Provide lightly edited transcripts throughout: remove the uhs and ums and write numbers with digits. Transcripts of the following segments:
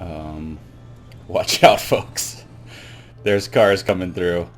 Um, Watch out, folks. There's cars coming through.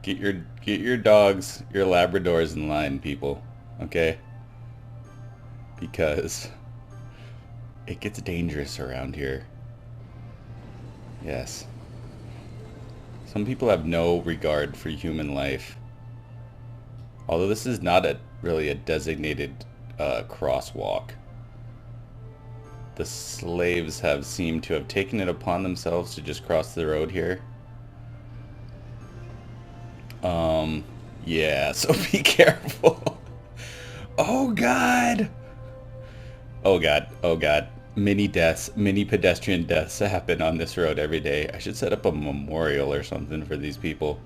Get your dogs, your Labradors in line, people. Okay? Because it gets dangerous around here. Yes. Some people have no regard for human life. Although this is not really a designated crosswalk. The slaves have seemed to have taken it upon themselves to just cross the road here. Yeah, so be careful. Oh God. Oh God. Oh God. Many deaths, many pedestrian deaths happen on this road every day. I should set up a memorial or something for these people.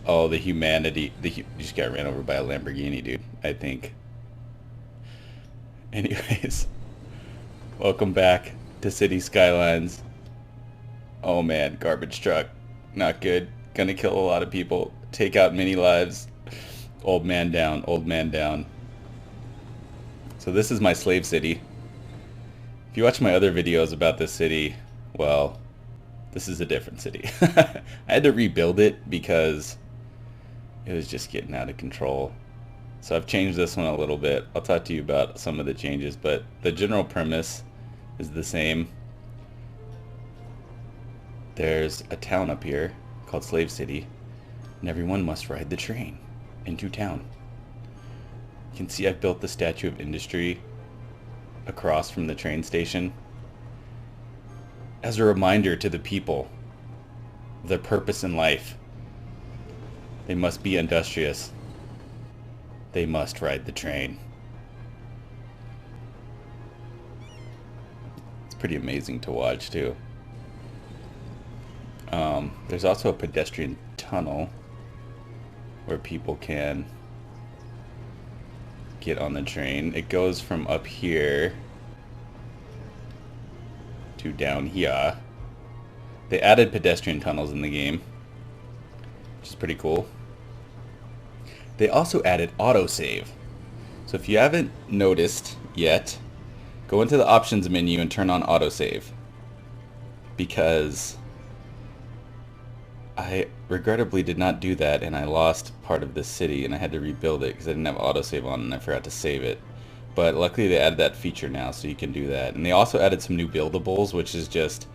Oh, the humanity. You just got ran over by a Lamborghini, dude, I think. Anyways, welcome back to City Skylines. Oh man, garbage truck. Not good. Gonna kill a lot of people. Take out many lives. Old man down, old man down. So this is my slave city. If you watch my other videos about this city, well, this is a different city. I had to rebuild it because it was just getting out of control. So I've changed this one a little bit. I'll talk to you about some of the changes, but the general premise is the same. There's a town up here called Slave City, and everyone must ride the train into town. You can see I've built the Statue of Industry across from the train station as a reminder to the people of their purpose in life. They must be industrious. They must ride the train. It's pretty amazing to watch too. There's also a pedestrian tunnel where people can get on the train. It goes from up here to down here. They added pedestrian tunnels in the game, which is pretty cool. They also added autosave. So if you haven't noticed yet, go into the options menu and turn on autosave. Because I regrettably did not do that, and I lost part of this city, and I had to rebuild it because I didn't have autosave on and I forgot to save it. But luckily they added that feature now, so you can do that. And they also added some new buildables, which is just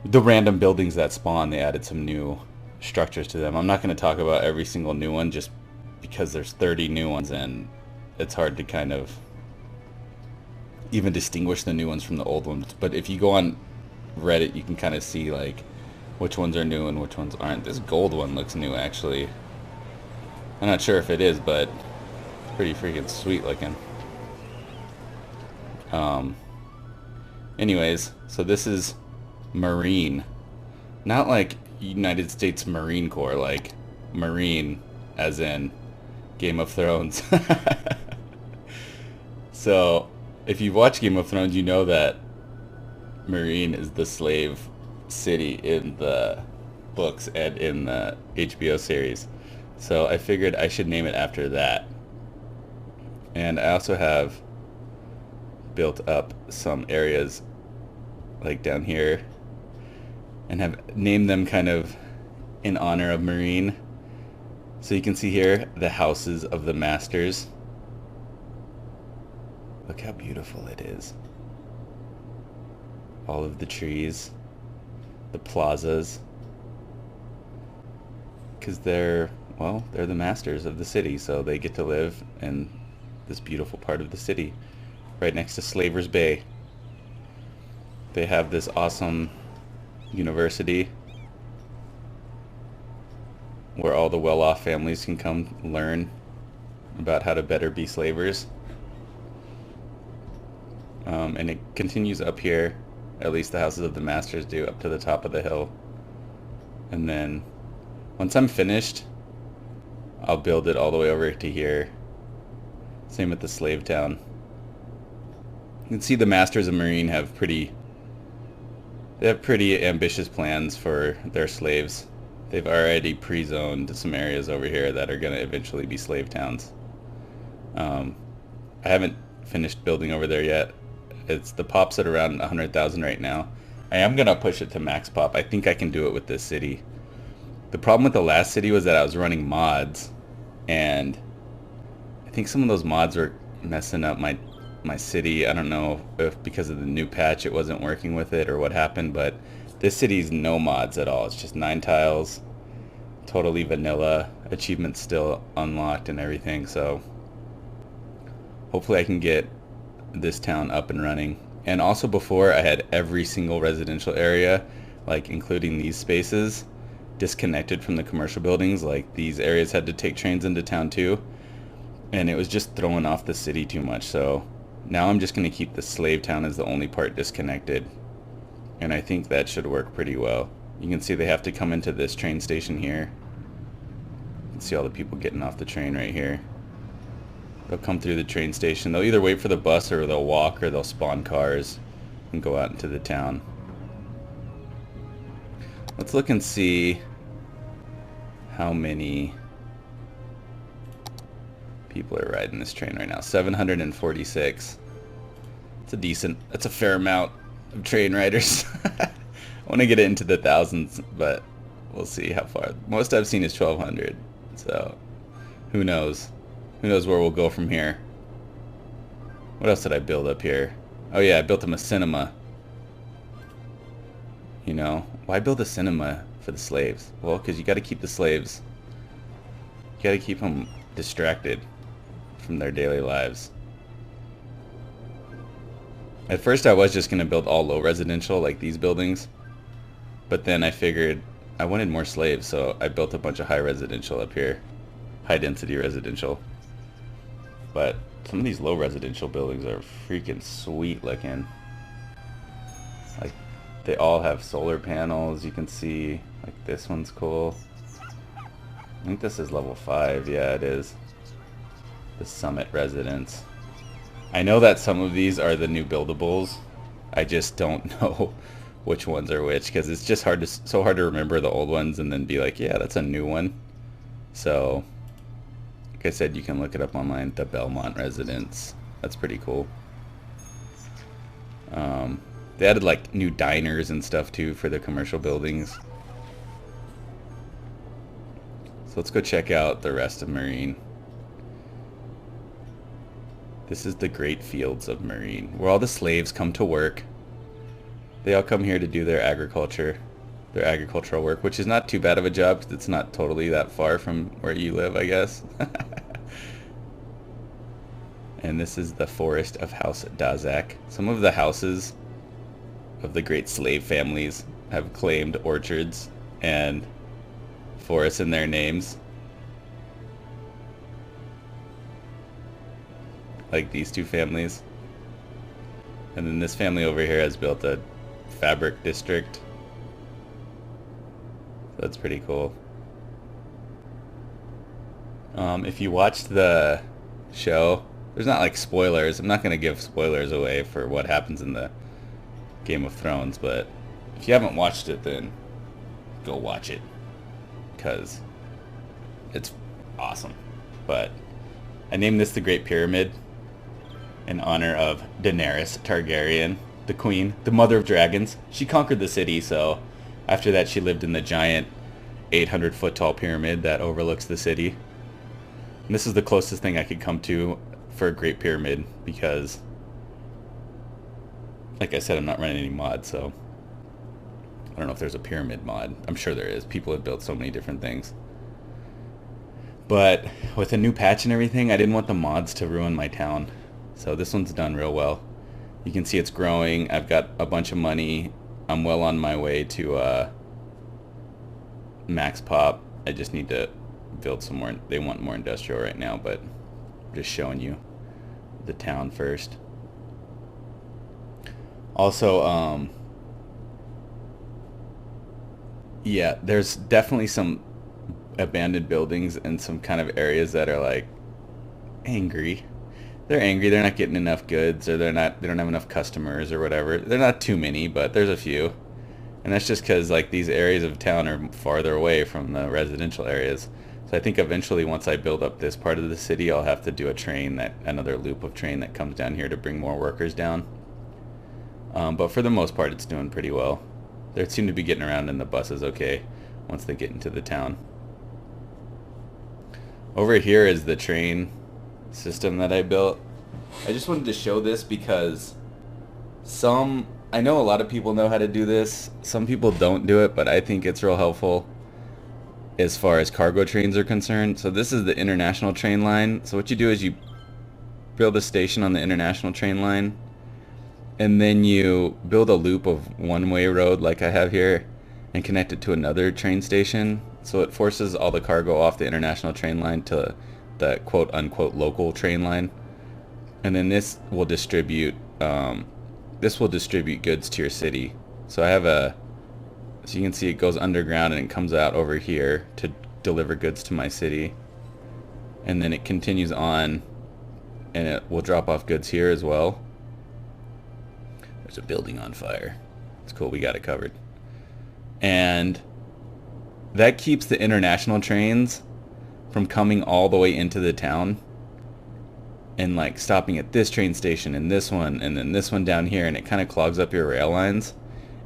the random buildings that spawn. They added some new structures to them. I'm not going to talk about every single new one just because there's 30 new ones, and it's hard to kind of even distinguish the new ones from the old ones. But if you go on Reddit, you can kind of see like which ones are new and which ones aren't. This gold one looks new, actually. I'm not sure if it is, but it's pretty freaking sweet looking. Anyways, so this is Meereen. Not like United States Marine Corps, like Meereen as in Game of Thrones. So, if you've watched Game of Thrones, you know that Meereen is the slave city in the books and in the HBO series. So I figured I should name it after that. And I also have built up some areas like down here and have named them kind of in honor of Meereen. So you can see here the houses of the masters. Look how beautiful it is. All of the trees, the plazas, because they're the masters of the city, so they get to live in this beautiful part of the city right next to Slaver's Bay. They have this awesome university where all the well-off families can come learn about how to better be slavers. And it continues up here, at least the houses of the masters do, up to the top of the hill. And then once I'm finished, I'll build it all the way over to here. Same with the slave town. You can see the masters of Meereen have pretty ambitious plans for their slaves. They've already pre-zoned some areas over here that are going to eventually be slave towns. I haven't finished building over there yet. It's the pop's at around 100,000 right now. I am gonna push it to max pop. I think I can do it with this city. The problem with the last city was that I was running mods, and I think some of those mods were messing up my city. I don't know if because of the new patch it wasn't working with it or what happened, but this city's no mods at all. It's just 9 tiles, totally vanilla, achievements still unlocked and everything, so hopefully I can get this town up and running. And also before, I had every single residential area, like including these spaces, disconnected from the commercial buildings. Like these areas had to take trains into town too, and it was just throwing off the city too much. So now I'm just going to keep the slave town as the only part disconnected, and I think that should work pretty well. You can see they have to come into this train station here. You can see all the people getting off the train right here. They'll come through the train station. They'll either wait for the bus or they'll walk or they'll spawn cars and go out into the town. Let's look and see how many people are riding this train right now. 746. That's a fair amount of train riders. I want to get it into the thousands, but we'll see how far. Most I've seen is 1,200, so who knows? Who knows where we'll go from here? What else did I build up here? Oh yeah, I built them a cinema. You know, why build a cinema for the slaves? Well, because you got to keep the slaves. You got to keep them distracted from their daily lives. At first I was just going to build all low residential like these buildings, but then I figured I wanted more slaves, so I built a bunch of high residential up here. High density residential. But some of these low residential buildings are freaking sweet looking. Like, they all have solar panels, you can see. Like, this one's cool. I think this is level 5, yeah it is. The Summit Residence. I know that some of these are the new buildables. I just don't know which ones are which, because it's just so hard to remember the old ones and then be like, yeah, that's a new one. So like I said, you can look it up online. The Belmont Residence. That's pretty cool. They added like new diners and stuff too for the commercial buildings. So let's go check out the rest of Meereen. This is the Great Fields of Meereen, where all the slaves come to work. They all come here to do their agricultural work, which is not too bad of a job because it's not totally that far from where you live, I guess. And this is the Forest of House Dazak. Some of the houses of the great slave families have claimed orchards and forests in their names. Like these two families. And then this family over here has built a fabric district. That's pretty cool. If you watched the show, there's not like spoilers. I'm not going to give spoilers away for what happens in the Game of Thrones, but if you haven't watched it, then go watch it, because it's awesome. But I named this the Great Pyramid in honor of Daenerys Targaryen, the queen, the mother of dragons. She conquered the city, so after that she lived in the giant 800-foot tall pyramid that overlooks the city. And this is the closest thing I could come to for a Great Pyramid, because like I said, I'm not running any mods, so I don't know if there's a pyramid mod. I'm sure there is. People have built so many different things. But with a new patch and everything, I didn't want the mods to ruin my town. So this one's done real well. You can see it's growing. I've got a bunch of money. I'm well on my way to max pop. I just need to build some more. They want more industrial right now, but I'm just showing you the town first. Also, yeah, there's definitely some abandoned buildings and some kind of areas that are like angry. They're angry. They're not getting enough goods, or they don't have enough customers or whatever. They're not too many, but there's a few. And that's just because like these areas of town are farther away from the residential areas. So I think eventually once I build up this part of the city, I'll have to do another loop of train that comes down here to bring more workers down. But for the most part, it's doing pretty well. They seem to be getting around in the buses okay once they get into the town. Over here is the train system that I built. I just wanted to show this because I know a lot of people know how to do this. Some people don't do it, but I think it's real helpful as far as cargo trains are concerned. So this is the international train line. So what you do is you build a station on the international train line, and then you build a loop of one-way road like I have here and connect it to another train station. So it forces all the cargo off the international train line to the quote-unquote local train line. And then this will distribute goods to your city. So I have so you can see it goes underground and it comes out over here to deliver goods to my city. And then it continues on and it will drop off goods here as well. There's a building on fire. It's cool, we got it covered. And that keeps the international trains from coming all the way into the town and like stopping at this train station and this one and then this one down here, and it kind of clogs up your rail lines.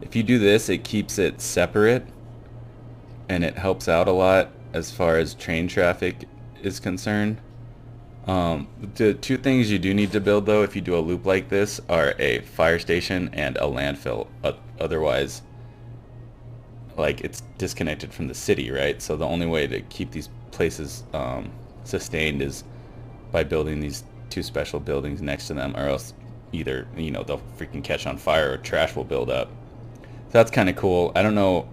If you do this, it keeps it separate and it helps out a lot as far as train traffic is concerned. The two things you do need to build though if you do a loop like this are a fire station and a landfill. Otherwise, like, it's disconnected from the city, right? So the only way to keep these places sustained is by building these two special buildings next to them, or else either, you know, they'll freaking catch on fire or trash will build up. So that's kind of cool. I don't know,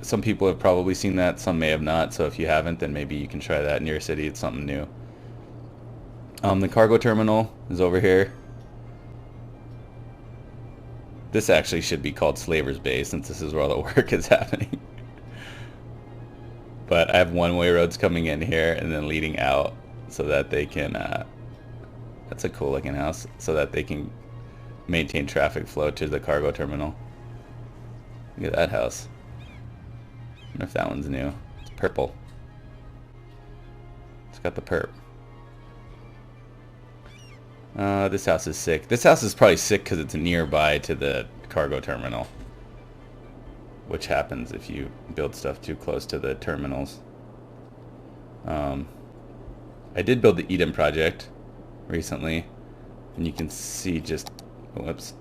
some people have probably seen that, some may have not, so if you haven't, then maybe you can try that in your city. It's something new. The cargo terminal is over here. This actually should be called Slaver's Bay since this is where all the work is happening. But I have one-way roads coming in here and then leading out so that they can, that's a cool looking house, so that they can maintain traffic flow to the cargo terminal. Look at that house. I wonder if that one's new. It's purple. It's got the perp. This house is sick. This house is probably sick because it's nearby to the cargo terminal, which happens if you build stuff too close to the terminals. I did build the Eden project recently, and you can see just, whoops,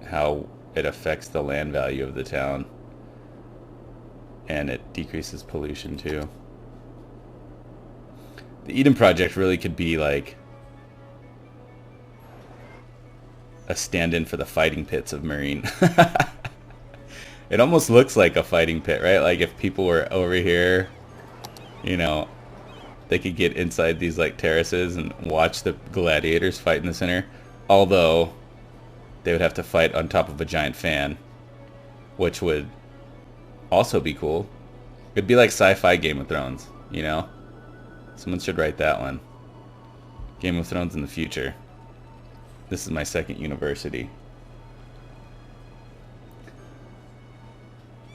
how it affects the land value of the town, and it decreases pollution too. The Eden project really could be like a stand-in for the fighting pits of Meereen. It almost looks like a fighting pit, right? Like if people were over here, you know, they could get inside these like terraces and watch the gladiators fight in the center. Although they would have to fight on top of a giant fan, which would also be cool. It'd be like sci-fi Game of Thrones, you know? Someone should write that one. Game of Thrones in the future. This is my second university.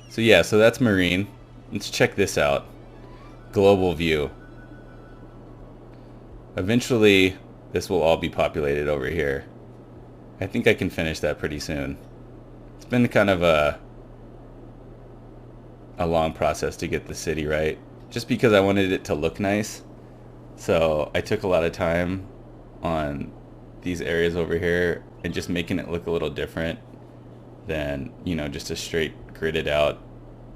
So yeah, so that's Meereen. Let's check this out. Global view. Eventually, this will all be populated over here. I think I can finish that pretty soon. It's been kind of a long process to get the city right, just because I wanted it to look nice. So I took a lot of time on these areas over here and just making it look a little different than, you know, just a straight gridded out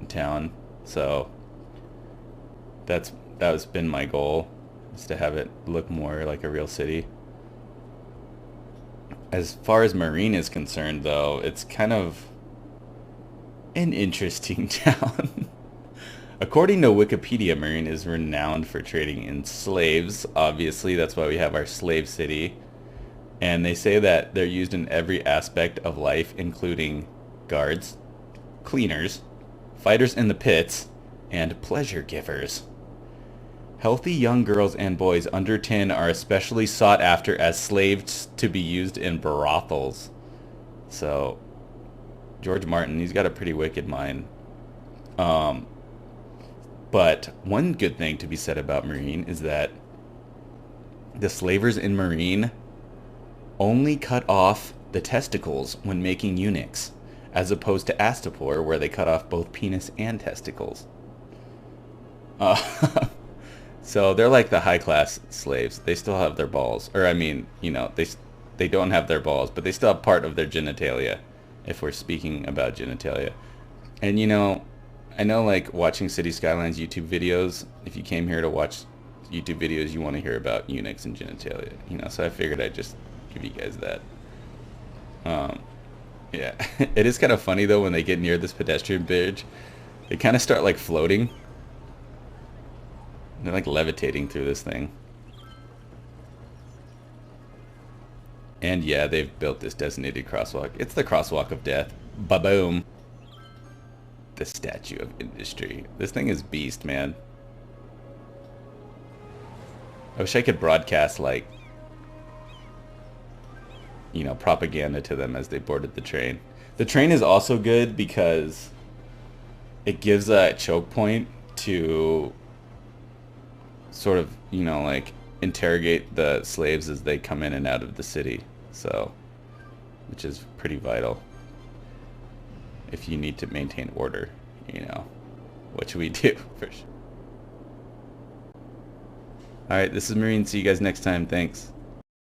town. So that's been my goal, is to have it look more like a real city. As far as Meereen is concerned though, it's kind of an interesting town. According to Wikipedia, Meereen is renowned for trading in slaves. Obviously, that's why we have our slave city. And they say that they're used in every aspect of life, including guards, cleaners, fighters in the pits, and pleasure givers. Healthy young girls and boys under 10 are especially sought after as slaves to be used in brothels. So, George Martin, he's got a pretty wicked mind. But one good thing to be said about Meereen is that the slavers in Meereen only cut off the testicles when making eunuchs, as opposed to Astapor, where they cut off both penis and testicles. So they're like the high-class slaves. They still have their balls. Or, I mean, you know, they don't have their balls, but they still have part of their genitalia, if we're speaking about genitalia. And, you know, I know, like, watching City Skylines YouTube videos, if you came here to watch YouTube videos, you want to hear about eunuchs and genitalia, you know, so I figured I'd just give you guys that. Yeah. It is kind of funny, though, when they get near this pedestrian bridge. They kind of start, like, floating. They're like levitating through this thing. And yeah, they've built this designated crosswalk. It's the crosswalk of death. Ba-boom. The Statue of Industry. This thing is beast, man. I wish I could broadcast, like, you know, propaganda to them as they boarded the train. The train is also good because it gives a choke point to sort of, you know, like, interrogate the slaves as they come in and out of the city. So, which is pretty vital if you need to maintain order, you know, which we do for sure. Alright, this is Meereen. See you guys next time. Thanks.